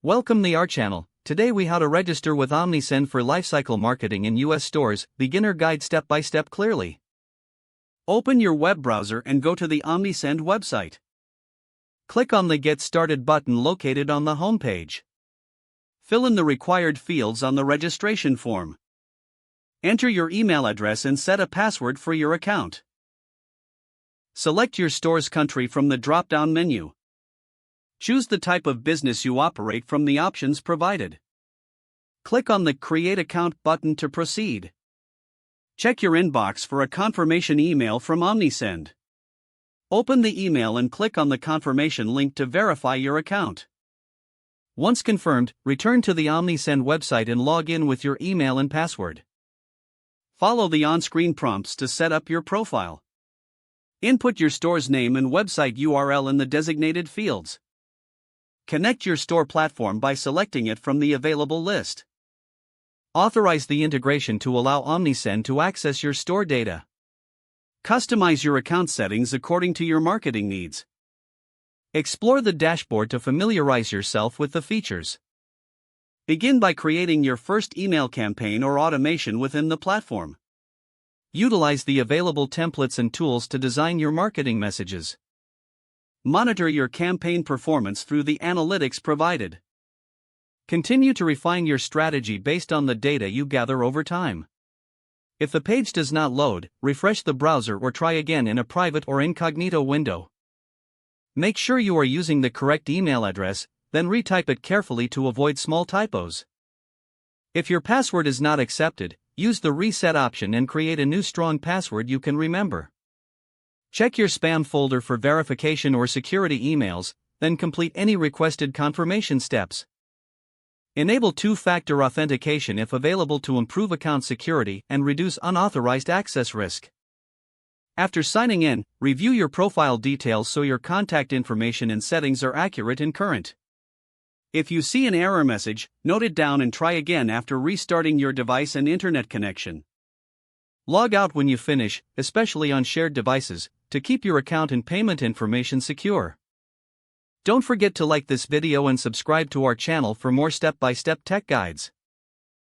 Welcome to our channel. Today we how to register with Omnisend for Lifecycle marketing in US stores, beginner guide step by step clearly. Open your web browser and go to the Omnisend website. Click on the Get Started button located on the home page. Fill in the required fields on the registration form. Enter your email address and set a password for your account. Select your store's country from the drop-down menu. Choose the type of business you operate from the options provided. Click on the Create Account button to proceed. Check your inbox for a confirmation email from Omnisend. Open the email and click on the confirmation link to verify your account. Once confirmed, return to the Omnisend website and log in with your email and password. Follow the on-screen prompts to set up your profile. Input your store's name and website URL in the designated fields. Connect your store platform by selecting it from the available list. Authorize the integration to allow Omnisend to access your store data. Customize your account settings according to your marketing needs. Explore the dashboard to familiarize yourself with the features. Begin by creating your first email campaign or automation within the platform. Utilize the available templates and tools to design your marketing messages. Monitor your campaign performance through the analytics provided. Continue to refine your strategy based on the data you gather over time. If the page does not load, refresh the browser or try again in a private or incognito window. Make sure you are using the correct email address, then retype it carefully to avoid small typos. If your password is not accepted, use the reset option and create a new strong password you can remember. Check your spam folder for verification or security emails, then complete any requested confirmation steps. Enable two-factor authentication if available to improve account security and reduce unauthorized access risk. After signing in, review your profile details so your contact information and settings are accurate and current. If you see an error message, note it down and try again after restarting your device and internet connection. Log out when you finish, especially on shared devices, to keep your account and payment information secure. Don't forget to like this video and subscribe to our channel for more step-by-step tech guides.